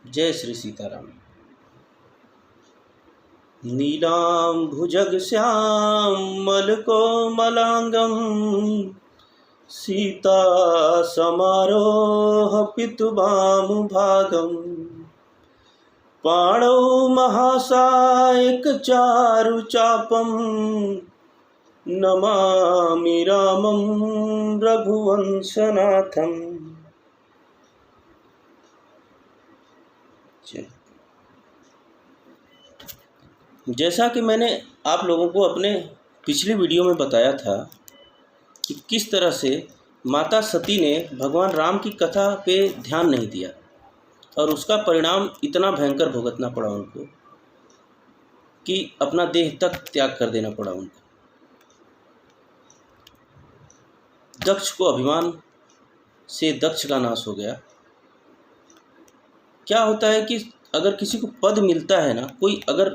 जय श्री सीताराम। नीलाम्भुजगश्यामल कोमलांगं सीता समारोह पितुवामुभागं पाणौ महासायक चारुचापं नमामि रामं रघुवंशनाथं। जैसा कि मैंने आप लोगों को अपने पिछली वीडियो में बताया था कि किस तरह से माता सती ने भगवान राम की कथा पे ध्यान नहीं दिया और उसका परिणाम इतना भयंकर भुगतना पड़ा उनको कि अपना देह तक त्याग कर देना पड़ा उनको। दक्ष को अभिमान से दक्ष का नाश हो गया। क्या होता है कि अगर किसी को पद मिलता है ना, कोई अगर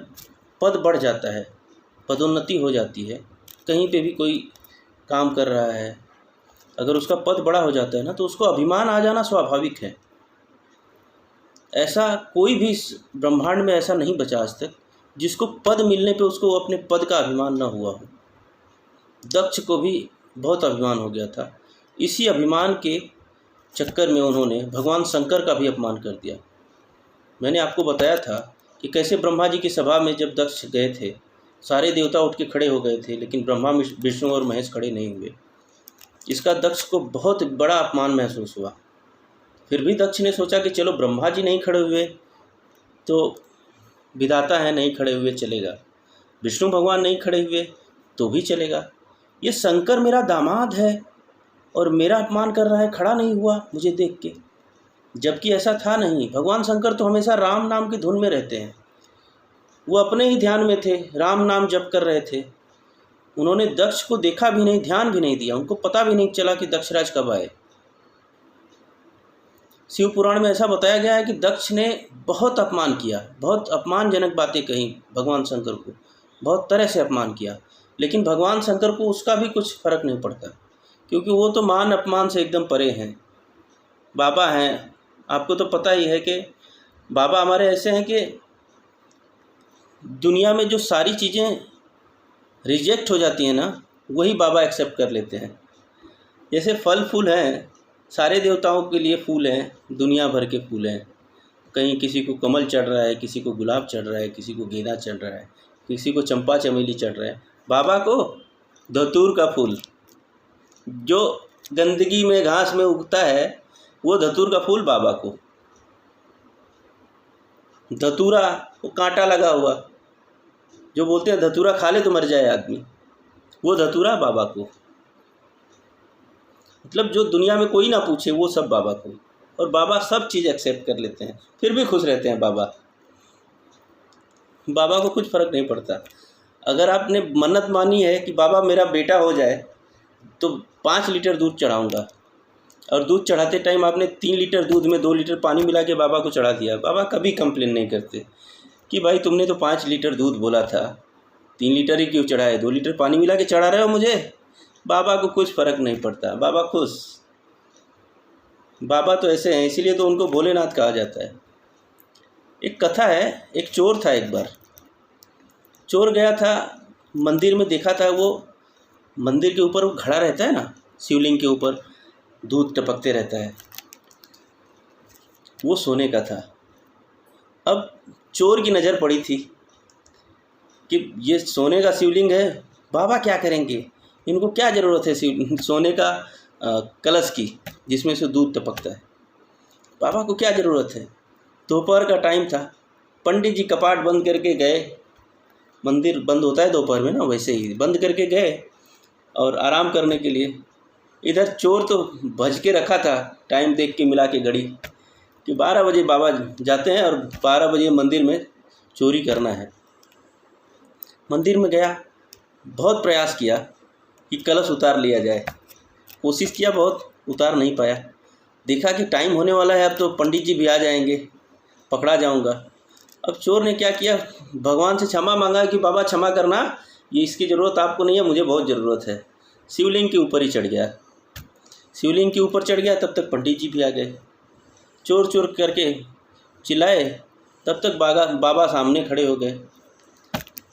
पद बढ़ जाता है, पदोन्नति हो जाती है, कहीं पे भी कोई काम कर रहा है, अगर उसका पद बड़ा हो जाता है ना, तो उसको अभिमान आ जाना स्वाभाविक है। ऐसा कोई भी ब्रह्मांड में ऐसा नहीं बचा आज तक जिसको पद मिलने पे उसको अपने पद का अभिमान न हुआ हो। दक्ष को भी बहुत अभिमान हो गया था। इसी अभिमान के चक्कर में उन्होंने भगवान शंकर का भी अपमान कर दिया। मैंने आपको बताया था कि कैसे ब्रह्मा जी की सभा में जब दक्ष गए थे, सारे देवता उठ के खड़े हो गए थे, लेकिन ब्रह्मा विष्णु और महेश खड़े नहीं हुए। इसका दक्ष को बहुत बड़ा अपमान महसूस हुआ। फिर भी दक्ष ने सोचा कि चलो ब्रह्मा जी नहीं खड़े हुए तो विधाता है, नहीं खड़े हुए चलेगा, विष्णु भगवान नहीं खड़े हुए तो भी चलेगा, ये शंकर मेरा दामाद है और मेरा अपमान कर रहा है, खड़ा नहीं हुआ मुझे देख के। जबकि ऐसा था नहीं। भगवान शंकर तो हमेशा राम नाम की धुन में रहते हैं। वो अपने ही ध्यान में थे, राम नाम जप कर रहे थे। उन्होंने दक्ष को देखा भी नहीं, ध्यान भी नहीं दिया, उनको पता भी नहीं चला कि दक्षराज कब आए। शिव पुराण में ऐसा बताया गया है कि दक्ष ने बहुत अपमान किया, बहुत अपमानजनक बातें कही भगवान शंकर को, बहुत तरह से अपमान किया, लेकिन भगवान शंकर को उसका भी कुछ फर्क नहीं पड़ता, क्योंकि वो तो मान अपमान से एकदम परे हैं। बाबा हैं, आपको तो पता ही है कि बाबा हमारे ऐसे हैं कि दुनिया में जो सारी चीज़ें रिजेक्ट हो जाती हैं ना, वही बाबा एक्सेप्ट कर लेते हैं। जैसे फल फूल हैं, सारे देवताओं के लिए फूल हैं, दुनिया भर के फूल हैं। कहीं किसी को कमल चढ़ रहा है, किसी को गुलाब चढ़ रहा है, किसी को गेंदा चढ़ रहा है, किसी को चंपा चमेली चढ़ रहा है। बाबा को धतूर का फूल, जो गंदगी में घास में उगता है, वो धतूर का फूल बाबा को। धतूरा वो कांटा लगा हुआ, जो बोलते हैं धतूरा खा ले तो मर जाए आदमी, वो धतूरा बाबा को। मतलब जो दुनिया में कोई ना पूछे वो सब बाबा को, और बाबा सब चीज़ एक्सेप्ट कर लेते हैं, फिर भी खुश रहते हैं बाबा। बाबा को कुछ फ़र्क नहीं पड़ता। अगर आपने मन्नत मानी है कि बाबा मेरा बेटा हो जाए तो 5 लीटर दूध चढ़ाऊँगा, और दूध चढ़ाते टाइम आपने 3 लीटर दूध में 2 लीटर पानी मिला के बाबा को चढ़ा दिया, बाबा कभी कंप्लेन नहीं करते कि भाई तुमने तो 5 लीटर दूध बोला था, 3 लीटर ही क्यों चढ़ाए, 2 लीटर पानी मिला के चढ़ा रहे हो मुझे। बाबा को कुछ फ़र्क नहीं पड़ता, बाबा खुश। बाबा तो ऐसे हैं, इसीलिए तो उनको भोलेनाथ कहा जाता है। एक कथा है, एक चोर था। एक बार चोर गया था मंदिर में, देखा था वो मंदिर के ऊपर वो खड़ा रहता है ना, शिवलिंग के ऊपर दूध टपकते रहता है, वो सोने का था। अब चोर की नज़र पड़ी थी कि ये सोने का शिवलिंग है, बाबा क्या करेंगे, इनको क्या ज़रूरत है सोने का कलश की जिसमें से दूध टपकता है, बाबा को क्या ज़रूरत है। दोपहर का टाइम था, पंडित जी कपाट बंद करके गए, मंदिर बंद होता है दोपहर में ना, वैसे ही बंद करके गए और आराम करने के लिए। इधर चोर तो भज के रखा था, टाइम देख के मिला के घड़ी कि 12 बजे बाबा जाते हैं और 12 बजे मंदिर में चोरी करना है। मंदिर में गया, बहुत प्रयास किया कि कलश उतार लिया जाए, कोशिश किया बहुत, उतार नहीं पाया। देखा कि टाइम होने वाला है, अब तो पंडित जी भी आ जाएंगे, पकड़ा जाऊंगा। अब चोर ने क्या किया, भगवान से क्षमा मांगा कि बाबा क्षमा करना, ये इसकी ज़रूरत आपको नहीं है, मुझे बहुत ज़रूरत है। शिवलिंग के ऊपर ही चढ़ गया। शिवलिंग के ऊपर चढ़ गया, तब तक पंडित जी भी आ गए। चोर चोर करके चिल्लाए, तब तक बाबा सामने खड़े हो गए।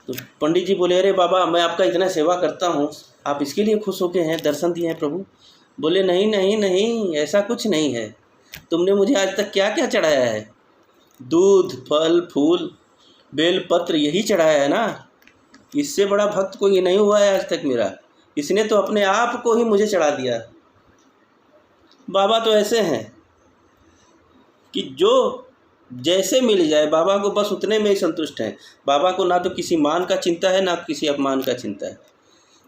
तो पंडित जी बोले, अरे बाबा, मैं आपका इतना सेवा करता हूँ, आप इसके लिए खुश होके हैं, दर्शन दिए हैं प्रभु? बोले, नहीं नहीं नहीं, ऐसा कुछ नहीं है। तुमने मुझे आज तक क्या क्या चढ़ाया है? दूध, फल, फूल, बेल पत्र, यही चढ़ाया है ना। इससे बड़ा भक्त कोई नहीं हुआ है आज तक मेरा। इसने तो अपने आप को ही मुझे चढ़ा दिया। बाबा तो ऐसे हैं कि जो जैसे मिल जाए, बाबा को बस उतने में ही संतुष्ट हैं। बाबा को ना तो किसी मान का चिंता है, ना किसी अपमान का चिंता है।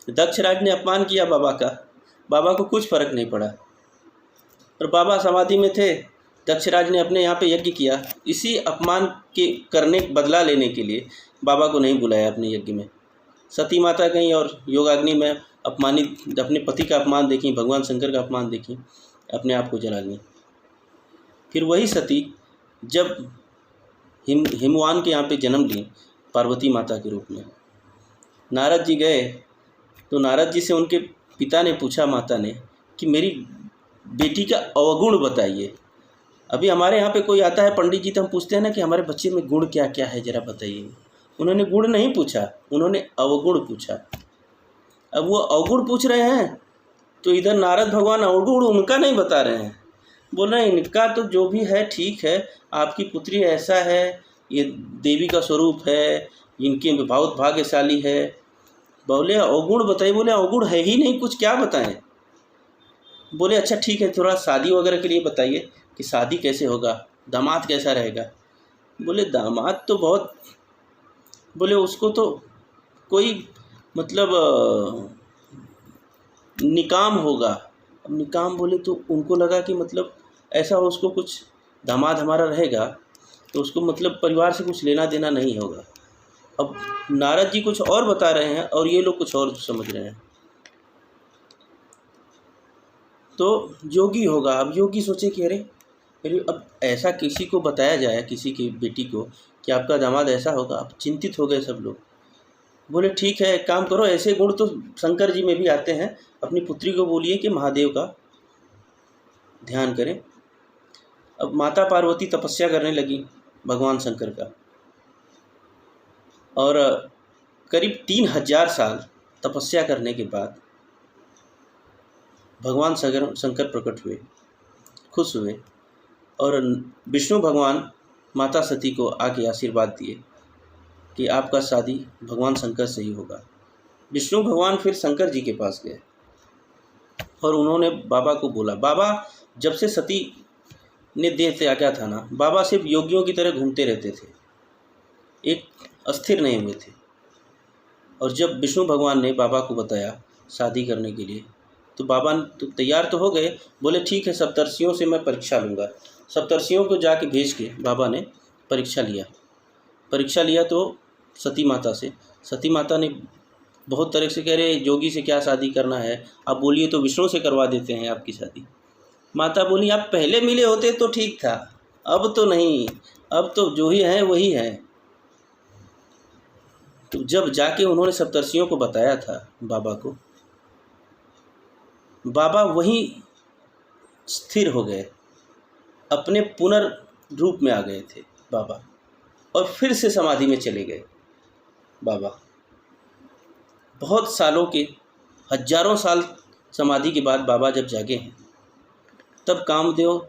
दक्ष राज ने अपमान किया बाबा का, बाबा को कुछ फर्क नहीं पड़ा। और बाबा समाधि में थे, दक्षराज ने अपने यहाँ पे यज्ञ किया। इसी अपमान के करने बदला लेने के लिए बाबा को नहीं बुलाया अपने यज्ञ में। सती माता गई और योगाग्नि में अपमानित, अपने पति का अपमान देखी, भगवान शंकर का अपमान देखी, अपने आप को जला ली। फिर वही सती जब हिमवान के यहाँ पे जन्म ली पार्वती माता के रूप में, नारद जी गए तो नारद जी से उनके पिता ने पूछा, माता ने, कि मेरी बेटी का अवगुण बताइए। अभी हमारे यहाँ पे कोई आता है पंडित जी, तो हम पूछते हैं ना कि हमारे बच्चे में गुण क्या क्या है, ज़रा बताइए। उन्होंने गुण नहीं पूछा, उन्होंने अवगुण पूछा। अब वो अवगुण पूछ रहे हैं तो इधर नारद भगवान अवगुण उनका नहीं बता रहे हैं। बोल रहे हैं, इनका तो जो भी है ठीक है, आपकी पुत्री ऐसा है, ये देवी का स्वरूप है, इनके बहुत भाग्यशाली है। बोले अवगुण बताइए। बोले अवगुण है ही नहीं कुछ, क्या बताएं? बोले अच्छा ठीक है, थोड़ा शादी वगैरह के लिए बताइए कि शादी कैसे होगा, दामाद कैसा रहेगा। बोले दामाद तो बहुत, बोले उसको तो कोई मतलब निकाम होगा। अब निकाम बोले तो उनको लगा कि मतलब ऐसा हो, उसको कुछ दामाद हमारा रहेगा तो उसको मतलब परिवार से कुछ लेना देना नहीं होगा। अब नारद जी कुछ और बता रहे हैं और ये लोग कुछ और समझ रहे हैं। तो योगी होगा। अब योगी सोचे कि अरे अब ऐसा किसी को बताया जाए, किसी की बेटी को, कि आपका दामाद ऐसा होगा। अब चिंतित हो गए सब लोग। बोले ठीक है, एक काम करो, ऐसे गुण तो शंकर जी में भी आते हैं, अपनी पुत्री को बोलिए कि महादेव का ध्यान करें। अब माता पार्वती तपस्या करने लगी भगवान शंकर का, और करीब 3000 साल तपस्या करने के बाद भगवान शंकर प्रकट हुए, खुश हुए, और विष्णु भगवान माता सती को आके आशीर्वाद दिए कि आपका शादी भगवान शंकर से ही होगा। विष्णु भगवान फिर शंकर जी के पास गए और उन्होंने बाबा को बोला। बाबा जब से सती ने देह त्यागा था ना, बाबा सिर्फ योगियों की तरह घूमते रहते थे, एक अस्थिर नहीं हुए थे। और जब विष्णु भगवान ने बाबा को बताया शादी करने के लिए, तो बाबा तो तैयार तो हो गए। बोले ठीक है, सप्तर्षियों से मैं परीक्षा लूँगा। सप्तर्षियों को जाके भेज के बाबा ने परीक्षा लिया तो सती माता से। सती माता ने बहुत तरह से कह रहे, योगी से क्या शादी करना है, आप बोलिए तो विष्णु से करवा देते हैं आपकी शादी। माता बोली, आप पहले मिले होते तो ठीक था, अब तो नहीं, अब तो जो ही है वही है। तो जब जाके उन्होंने सप्तर्षियों को बताया था बाबा को, बाबा वहीं स्थिर हो गए, अपने पुनर्रूप में आ गए थे बाबा, और फिर से समाधि में चले गए बाबा। बहुत सालों के, हजारों साल समाधि के बाद बाबा जब जागे हैं, तब कामदेव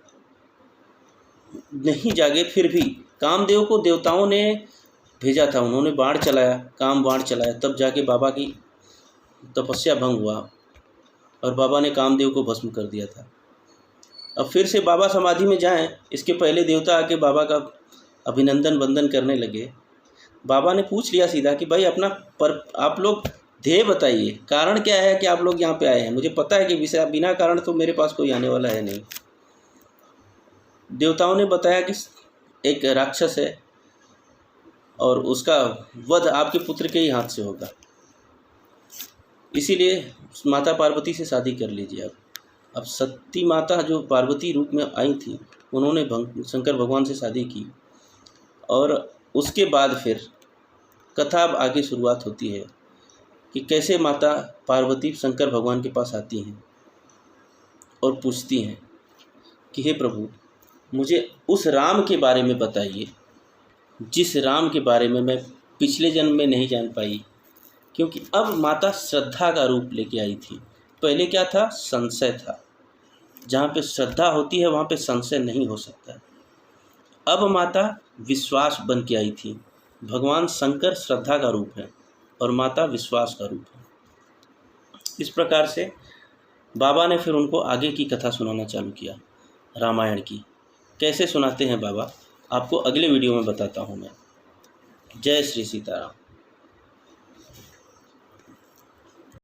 नहीं जागे। फिर भी कामदेव को देवताओं ने भेजा था, उन्होंने बाण चलाया, बाण चलाया, तब जाके बाबा की तपस्या भंग हुआ और बाबा ने कामदेव को भस्म कर दिया था। अब फिर से बाबा समाधि में जाएं, इसके पहले देवता आके बाबा का अभिनंदन वंदन करने लगे। बाबा ने पूछ लिया सीधा कि भाई अपना आप लोग ध्येय बताइए, कारण क्या है कि आप लोग यहाँ पे आए हैं। मुझे पता है कि बिना कारण तो मेरे पास कोई आने वाला है नहीं। देवताओं ने बताया कि एक राक्षस है और उसका वध आपके पुत्र के ही हाथ से होगा, इसीलिए माता पार्वती से शादी कर लीजिए आप। अब सती माता जो पार्वती रूप में आई थी, उन्होंने शंकर भगवान से शादी की, और उसके बाद फिर कथा अब आगे शुरुआत होती है कि कैसे माता पार्वती शंकर भगवान के पास आती हैं और पूछती हैं कि हे प्रभु, मुझे उस राम के बारे में बताइए जिस राम के बारे में मैं पिछले जन्म में नहीं जान पाई, क्योंकि अब माता श्रद्धा का रूप लेके आई थी। पहले क्या था? संशय था। जहाँ पे श्रद्धा होती है वहाँ पे संशय नहीं हो सकता। अब माता विश्वास बन के आई थी। भगवान शंकर श्रद्धा का रूप है और माता विश्वास का रूप है। इस प्रकार से बाबा ने फिर उनको आगे की कथा सुनाना चालू किया रामायण की। कैसे सुनाते हैं बाबा, आपको अगले वीडियो में बताता हूँ मैं। जय श्री सीताराम।